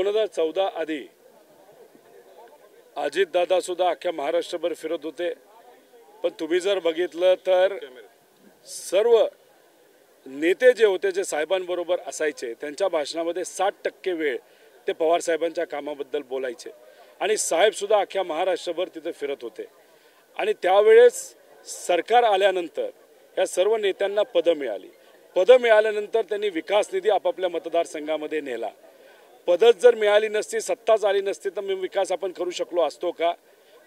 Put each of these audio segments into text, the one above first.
2014 आधी अजितदादा सुद्धा अख्ख्या महाराष्ट्रभर फिरत होते, पण तुम्ही जर बघितलं तर सर्व नेते जे होते जे साहेबांबरोबर असायचे त्यांच्या भाषणामध्ये 60% वेळ ते पवार साहेबांच्या कामाबद्दल बोलायचे आणि साहेब सुद्धा अख्ख्या महाराष्ट्रभर तिथे फिरत होते। आणि त्यावेळेस सरकार आल्यानंतर या सर्व नेत्यांना पदं मिळाली। पदं मिळाल्यानंतर त्यांनी विकास निधी आपापल्या मतदारसंघामध्ये नेला। पदच जर मिळाली नसती, सत्ताच आली नसती तर विकास आपण करू शकलो असतो का?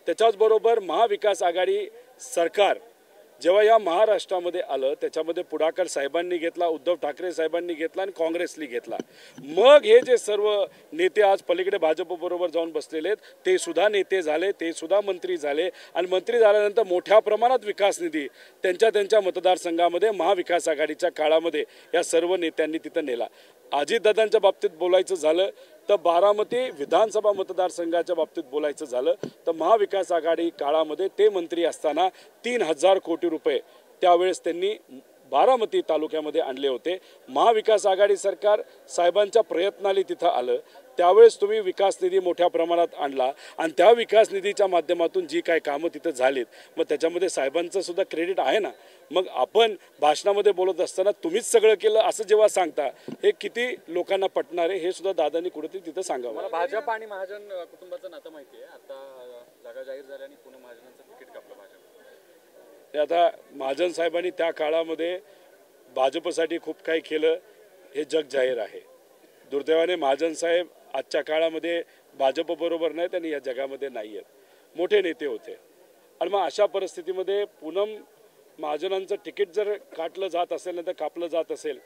त्याच्याच बरोबर महाविकास आघाडी सरकार जेव्हा या महाराष्ट्रामध्ये आलं त्याच्यामध्ये पुढाकार साहेबांनी घेतला, उद्धव ठाकरे साहेबांनी घेतला आणि काँग्रेसनी घेतला। मग हे जे सर्व नेते आज पलीकडे भाजपबरोबर जाऊन बसलेले आहेत ते सुद्धा नेते झाले, ते सुद्धा मंत्री झाले आणि मंत्री झाल्यानंतर मोठ्या प्रमाणात विकास निधी त्यांच्या मतदारसंघामध्ये महाविकास आघाडीच्या काळामध्ये या सर्व नेत्यांनी तिथं नेला। अजितदादांच्या बाबतीत बोलायचं झालं तर बारामती विधानसभा मतदारसंघाच्या बाबतीत बोलायचं झालं तर महाविकास आघाडी काळामध्ये ते मंत्री असताना 3000 कोटी रुपये त्यावेळेस त्यांनी बारामती तालुक्यामध्ये आणले होते। महाविकास आघाडी सरकार साहेबांच्या प्रयत्नाने तिथं आलं, त्यावेळेस तुम्ही विकास निधी मोठ्या प्रमाणात आणला आणि त्या विकास निधीच्या माध्यमातून जी काही कामं तिथं झालीत मग त्याच्यामध्ये साहेबांचं सुद्धा क्रेडिट आहे ना। मग आपण भाषणामध्ये बोलत असताना तुम्हीच सगळं केलं असं जेव्हा सांगता हे किती लोकांना पटणार आहे हे सुद्धा दादांनी कुठेतरी तिथं सांगावं। मला भाजप आणि महाजन कुटुंबाचं नातं माहिती आहे, आता जागा जाहीर झाल्याने पुन्हा महाजनांचं तिकीट कापलं भाजप। आता महाजन साहेबांनी त्या काळामध्ये भाजपसाठी खूप काही केलं हे जग जाहीर आहे। दुर्दैवाने महाजन साहेब आजच्या काळामध्ये भाजप बरोबर नाहीत आणि या जगामध्ये नाही आहेत, मोठे नेते होते। आणि मग अशा परिस्थितीमध्ये पूनम महाजनांचं तिकीट जर काटलं जात असेल नाही तर कापलं जात असेल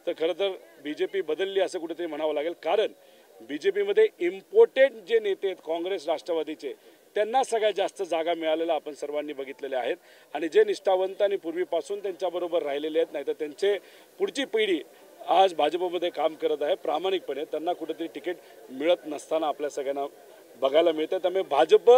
तर खरं तर बीजेपी बदलली असं कुठेतरी म्हणावं लागेल। कारण बीजेपीमध्ये इम्पोर्टेड जे नेते आहेत काँग्रेस राष्ट्रवादीचे त्यांना सगळ्यात जास्त जागा मिळालेल्या आपण सर्वांनी बघितलेल्या आहेत आणि जे निष्ठावंत आणि पूर्वीपासून त्यांच्याबरोबर राहिलेले आहेत नाही तर त्यांचे पुढची पिढी आज भाजपमध्ये काम करत आहे प्रामाणिकपणे, त्यांना कुठेतरी तिकीट मिळत नसताना आपल्या सगळ्यांना बघायला मिळतं। त्यामुळे भाजप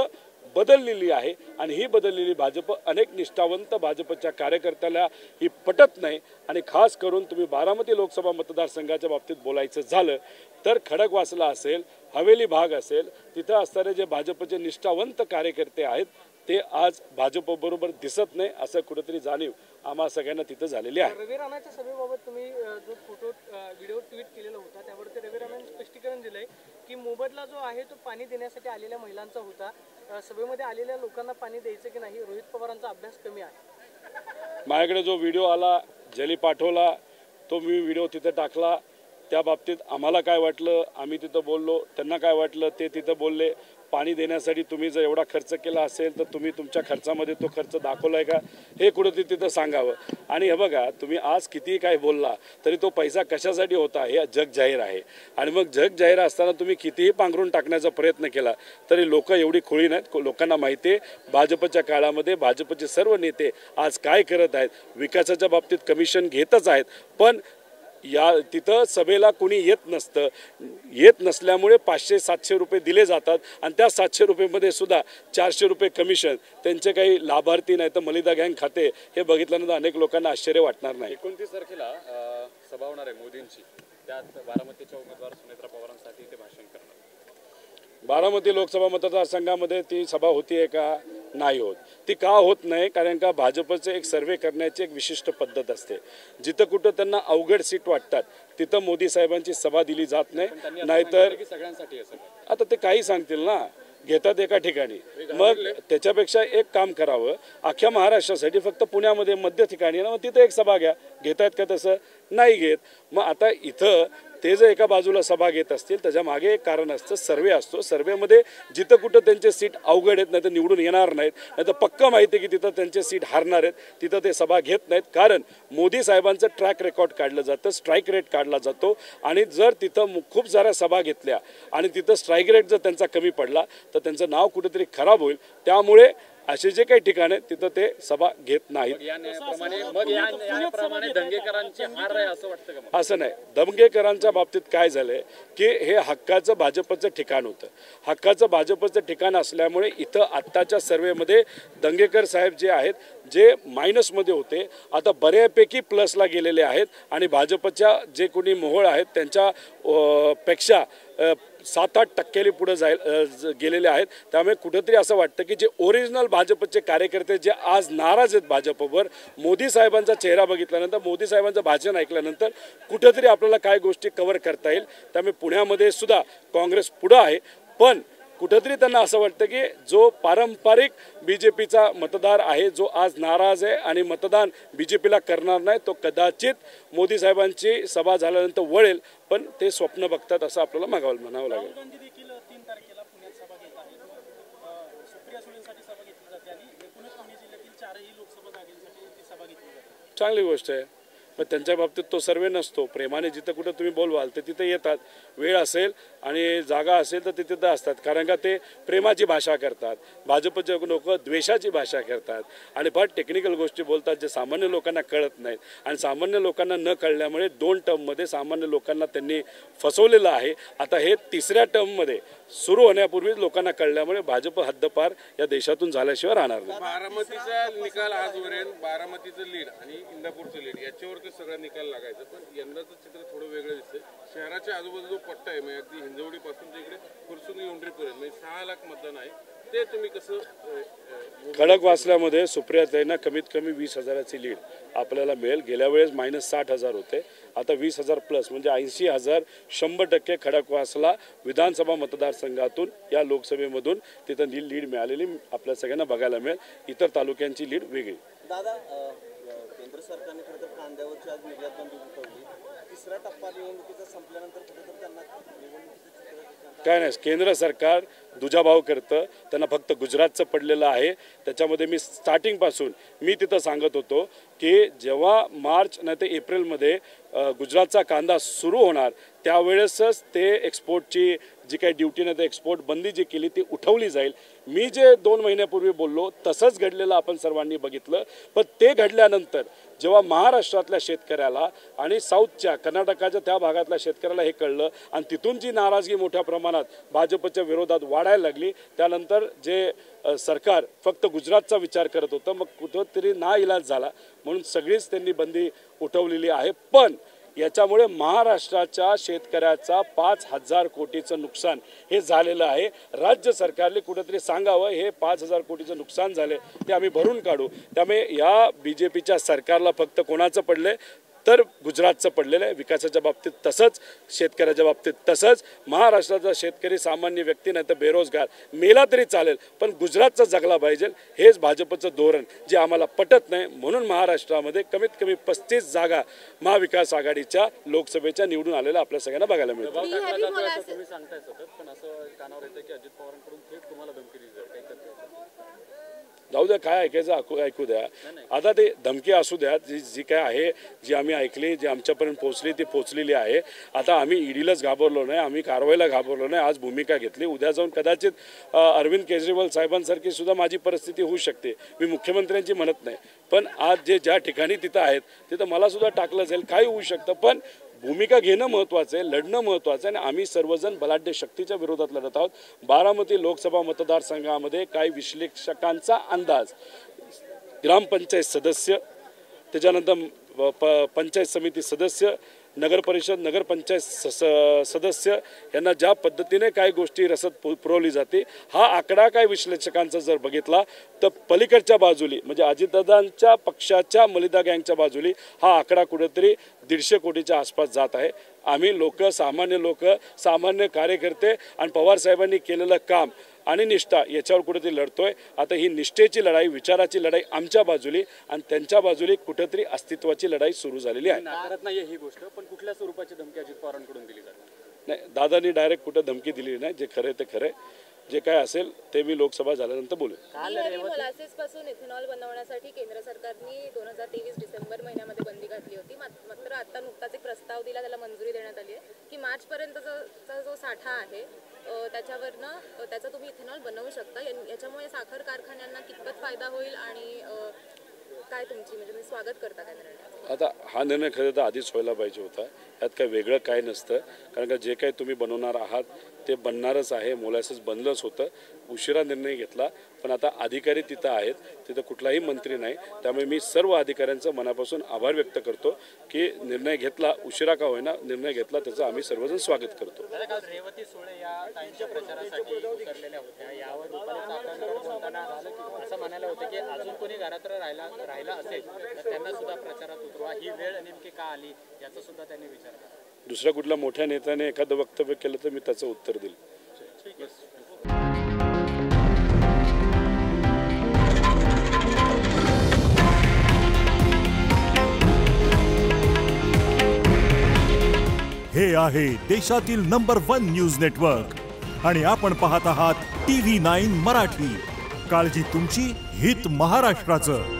बदललेली आहे आणि ही बदललेली भाजप अनेक निष्ठावंत भाजपच्या कार्यकर्त्याला ही पटत नाही। आणि खास करून तुम्ही बारामती लोकसभा मतदारसंघाच्या बाबतीत बोलायचं झालं तर खडकवासला असेल, हवेली भाग असेल, तिथं असणारे जे भाजपचे निष्ठावंत कार्यकर्ते आहेत ते आज भाजप बरोबर दिसत नाही असं कुठेतरी जाणीव आम्हा सगळ्यांना तिथं झालेली आहे। रवी राणाच्या सभेबाबत तुम्ही जो फोटो व्हिडिओ ट्विट केलेला होता त्यावरती रवी राणांनी स्पष्टीकरण दिलंय की मोबदला जो आहे तो पाणी देण्यासाठी आलेल्या महिलांचा होता, सभेमध्ये आलेल्या लोकांना पाणी द्यायचं की नाही, रोहित पवारांचा अभ्यास कमी आहे। माझ्याकडे जो व्हिडिओ आला ज्यांनी पाठवला तो मी व्हिडिओ तिथं टाकला। त्या बाबतीत आम्हाला काय वाटलं आम्ही तिथं बोललो, त्यांना काय वाटलं ते तिथं बोलले। पाणी देण्यासाठी तुम्ही जर एवढा खर्च केला असेल तर तुम्ही तुमच्या खर्चामध्ये तो खर्च दाखवलाय का हे कुठेतरी तिथं सांगावं। आणि हे बघा तुम्ही आज कितीही काय बोलला तरी तो पैसा कशासाठी होता हे जग जाहीर आहे आणि मग जग जाहीर असताना तुम्ही कितीही पांघरून टाकण्याचा प्रयत्न केला तरी लोक एवढी खुळी नाहीत। लोकांना माहिती आहे भाजपच्या काळामध्ये भाजपचे सर्व नेते आज काय करत आहेत, विकासाच्या बाबतीत कमिशन घेतच आहेत पण या तिथं सभेला कोणी येत नसतं, येत नसल्यामुळे 500-700 रुपये दिले जातात आणि त्या 700 रुपयेमध्ये सुद्धा 400 रुपये कमिशन, त्यांचे काही लाभार्थी नाही तर मलिदा गँग खाते हे बघितल्यानंतर अनेक लोकांना आश्चर्य वाटणार नाही। 29 तारखेला सभा होणार आहे मोदींची, त्यात बारामतीच्या उमेदवार सुनेत्रा पवारांसाठी ते भाषण करणार। बारामती लोकसभा मतदारसंघामध्ये ती सभा होतीये का? नाही होत। ती का होत नाही? कारण का भाजपचे एक सर्वे करण्याची एक विशिष्ट पद्धत असते, जिथं कुठं त्यांना अवघड सीट वाटतात तिथं मोदी साहेबांची सभा दिली जात नाही, नाहीतर सगळ्यांसाठी आता ते काही सांगतील ना घेतात एका ठिकाणी, मग त्याच्यापेक्षा एक काम करावं अख्ख्या महाराष्ट्रासाठी फक्त पुण्यामध्ये मध्य ठिकाणी ना मग तिथं एक सभा घ्या। घेतायत का? तसं नाही घेत। मग आता इथं ते जर एका बाजूला सभा घेत असतील त्याच्या मागे एक कारण असतं, सर्वे असतो। सर्वेमध्ये जिथं कुठं त्यांचे सीट अवघड आहेत नाही तर निवडून येणार नाहीत नाही तर पक्का माहिती आहे की तिथं त्यांचे सीट हारणार आहेत तिथं ते सभा घेत नाहीत। कारण मोदी साहेबांचं ट्रॅक रेकॉर्ड काढलं जातं, स्ट्राईक रेट काढला जातो आणि जर तिथं खूप साऱ्या सभा घेतल्या आणि तिथं स्ट्राईक रेट जर त्यांचा कमी पडला तर त्यांचं नाव कुठेतरी खराब होईल। त्यामुळे असे जे काही ठिकाण आहेत तिथं ते सभा घेत नाहीत। असं नाही, दंगेकरांच्या बाबतीत काय झालंय की हे हक्काचं भाजपचं ठिकाण होतं, हक्काचं भाजपचं ठिकाण असल्यामुळे इथं आत्ताच्या सर्वेमध्ये दंगेकर साहेब जे आहेत जे मायनसमध्ये होते आता बऱ्यापैकी प्लसला गेलेले आहेत आणि भाजपच्या जे कोणी मोहोळ आहेत त्यांच्या पेक्षा 7-8% पुढे गेलेले आहेत. त्यामुळे कुठेतरी असं वाटतं की जे ओरिजिनल भाजपचे कार्यकर्ते जे आज नाराज आहेत भाजपवर, मोदी साहेबांचा चेहरा बघितल्यानंतर, मोदी साहेबांचं भाषण ऐकल्यानंतर कुठेतरी आपल्याला काय गोष्टी कव्हर करता येईल. त्यामुळे पुण्यामध्ये सुद्धा काँग्रेस पुढं आहे, पण कुठेतरी त्यांना असं वाटतं की जो पारंपरिक बीजेपीचा मतदार आहे, जो आज नाराज आहे आणि मतदान बीजेपीला करणार नाही, तो कदाचित मोदी साहेबांची सभा झाल्यानंतर वळेल, पण ते स्वप्न बघतात असं आपल्याला म्हणावं लागेल. राहुल गांधी देखील 3 तारखेला पुण्यात सभा घेत आहेत. सुप्रिया सुळेंसाठी सभा घेतली जाते आणि एकूणच पुणे जिल्ह्यातील 4ही लोकसभा जागेसाठी ती सभा घेतली जाते. चांगली गोष्ट आहे, पण त्यांच्या बाबतीत तो सर्वे नसतो. प्रेमाने जिथं कुठं तुम्ही बोलवाल तर तिथे येतात. वेळ असेल आणि जागा असेल तर ते तिथं असतात, कारण का ते प्रेमाची भाषा करतात. भाजपचे लोक द्वेषाची भाषा करतात आणि फार टेक्निकल गोष्टी बोलतात जे सामान्य लोकांना कळत नाहीत. आणि सामान्य लोकांना न कळल्यामुळे 2 टर्ममध्ये सामान्य लोकांना त्यांनी फसवलेलं आहे. आता हे 3ऱ्या टर्ममध्ये सुरू होण्यापूर्वीच लोकांना कळल्यामुळे भाजप हद्दपार या देशातून झाल्याशिवाय राहणार नाही. बारामतीचा निकाल आजवरेन, बारामतीचं लीड आणि इंदापूरचं लीड याच्यावर ते सगळं निकाल लागायचं, पण यंदाचं चित्र थोडं वेगळं दिसतंय. शहराच्या आजूबाजू जो पट्टा आहे, म्हणजे अगदी हिंजवडीपासून इकडे फुरसुंगी उंडरीपर्यंत म्हणजे 6 लाख मतदान आहे, ते तुम्ही कसं खडकवासल्यामध्ये सुप्रियाताईंना कमीत कमी 20,000ची लीड आपल्याला मिळेल. गेल्या वेळेस -60,000 होते, आता 20,000 प्लस म्हणजे 80,000 100% खडकवासला विधानसभा मतदारसंघातून या लोकसभेमधून तिथं लीड मिळालेली आपल्या सगळ्यांना बघायला मिळेल. इतर तालुक्यांची लीड वेगळी. दादा, केंद्र सरकारने खरं तर कांद्यावरची आज निर्यात बंदी उठवली. 3रा टप्पा निवडणुकीचा संपल्यानंतर कुठेतरी त्यांना काय नाही, केंद्र सरकार दुजाभाव करतं. त्यांना फक्त गुजरातचं पडलेलं आहे. त्याच्यामध्ये मी स्टार्टिंगपासून मी तिथं सांगत होतो की जेव्हा मार्च नाही तर एप्रिलमध्ये गुजरातचा कांदा सुरू होणार त्यावेळेसच ते एक्सपोर्टची जी काही ड्युटी नाही तर एक्सपोर्ट बंदी जी केली ती उठवली जाईल. मी जे 2 महिन्यापूर्वी बोललो तसंच घडलेलं आपण सर्वांनी बघितलं. पण ते घडल्यानंतर जेव्हा महाराष्ट्रातल्या शेतकऱ्याला आणि साऊथच्या कर्नाटकाच्या त्या भागातल्या शेतकऱ्याला हे कळलं आणि तिथून जी नाराजगी मोठ्या प्रमाणात भाजपच्या विरोधात वाढायला लागली, त्यानंतर जे सरकार फक्त गुजरातचा विचार करत होतं, मग कुठंतरी नाइलाज झाला म्हणून सगळीच त्यांनी बंदी उठवलेली आहे. पण याच्यामुळे महाराष्ट्राच्या शेतकऱ्याचा 5,000 कोटीचं नुकसान हे झालेलं आहे. राज्य सरकारने कुठेतरी सांगावं हे 5,000 कोटीचं नुकसान झाले ते आम्ही भरून काढू. त्यामुळे या बीजेपीच्या सरकारला फक्त कोणाचं पडलंय तर गुजरातचं पडलेलं आहे. विकासाच्या बाबतीत तसंच, शेतकऱ्याच्या बाबतीत तसंच. महाराष्ट्राचा शेतकरी सामान्य व्यक्ती नाही तर बेरोजगार मेला तरी चालेल, पण गुजरातचा जगला पाहिजे हेच भाजपचं धोरण जे आम्हाला पटत नाही. म्हणून महाराष्ट्रामध्ये कमीत कमी 35 जागा महाविकास आघाडीच्या लोकसभेच्या निवडून आलेल्या आपल्या सगळ्यांना बघायला मिळतं. तुम्ही सांगताय सतत, पण असं कानावर येतं की अजित पवारांकडून थेट तुम्हाला धमकी दिली जाते. काही करता जाऊ द्या, काय ऐकायचं ऐकू द्या. आता ते धमकी असू द्या, जी काय आहे जी आम्ही ऐकली, जी आमच्यापर्यंत पोहोचली ती पोहोचलेली आहे. आता आम्ही ईडीलाच घाबरलो नाही, आम्ही कारवाईला घाबरलो नाही. आज भूमिका घेतली, उद्या जाऊन कदाचित अरविंद केजरीवाल साहेबांसारखी सुद्धा माझी परिस्थिती होऊ शकते. मी मुख्यमंत्र्यांची म्हणत नाही, पण आज ज्या ठिकाणी तिथं आहेत तिथं मला सुद्धा टाकलं जाईल, काही होऊ शकतं. पण भूमिका घेणं महत्त्वाचं आहे, लढणं महत्त्वाचं आहे आणि आम्ही सर्वजण बलाढ्य शक्तीच्या विरोधात लढत आहोत. बारामती लोकसभा मतदारसंघामध्ये काही विश्लेषकांचा अंदाज ग्रामपंचायत सदस्य, त्याच्यानंतर पंचायत समिती सदस्य, नगरपरिषद नगरपंचायत सदस्य यांना ज्या पद्धतीने काही गोष्टी रसद पुरवली जाते, हा आकडा काय विश्लेषकांचा जर बघितला तर पलीकडच्या बाजूली म्हणजे अजितदादांच्या पक्षाच्या मलिदा गँगच्या बाजूली हा आकडा कुठेतरी 150 कोटीच्या आसपास जात आहे. आम्ही लोक, सामान्य कार्यकर्ते आणि पवार साहेबांनी केलेलं काम आणि निष्ठा याच्यावर कुठेतरी लढतोय. आता ही निष्ठेची लढाई, विचाराची लढाई आमच्या बाजूली आणि त्यांच्या बाजूली कुठेतरी अस्तित्वाची लढाई सुरू झालेली आहे. नाकारत नाहीये ही गोष्ट, पण कुठल्या स्वरूपाची धमकी अजित पवारांकडून दिली जाते? नाही, दादांनी डायरेक्ट कुठं धमकी दिली नाही. जे खरे ते खरे, जे काय असेल ते मी लोकसभा झाल्यानंतर बोलू. मोलासेसपासून इथेनॉल बनवण्यासाठी केंद्र सरकारने 2023 डिसेंबर महिन्यामध्ये बंदी घातली होती. मात्र आता नुकताच एक प्रस्ताव दिला, त्याला मंजुरी देण्यात आली आहे की मार्चपर्यंतचा जो साठा आहे त्याच्यावरनं त्याचा तुम्ही इथेनॉल बनवू शकता. याच्यामुळे साखर कारखान्यांना कितपत फायदा होईल आणि काय तुमची म्हणजे तुम्ही स्वागत करता काय निर्णय? आता हा निर्णय खरं तर आधीच व्हायला पाहिजे होता. यात काय वेगळं काय नसतं, कारण का जे काही तुम्ही बनवणार आहात ते बनणारच आहे, मोलासेस बनलंच होतं. उशिरा निर्णय घेतला, पण आता अधिकारी तिथं आहेत, तिथं कुठलाही मंत्री नाही. त्यामुळे मी सर्व अधिकाऱ्यांचं मनापासून आभार व्यक्त करतो की निर्णय घेतला, उशिरा का होईना निर्णय घेतला, त्याचं आम्ही सर्वजण स्वागत करतो. काल रेवती सुळे या ताईंच्या प्रचारासाठी उतरलेल्या होत्या. यावर रुपाली चाकणकर बोलताना असं म्हणायला होतं की अजून कोणी घरात राहिला असेल तर त्यांना सुद्धा प्रचारात उतरवा. ही वेळ नेमकी का आली याचा सुद्धा त्यांनी विचार केला. दुसऱ्या कुठल्या मोठ्या नेत्याने एखादं वक्तव्य केलं तर मी त्याचं उत्तर देईल. हे आहे देशातील नंबर 1 न्यूज नेटवर्क आणि आपण पाहत आहात TV9 मराठी. काळजी तुमची, हित महाराष्ट्राचं.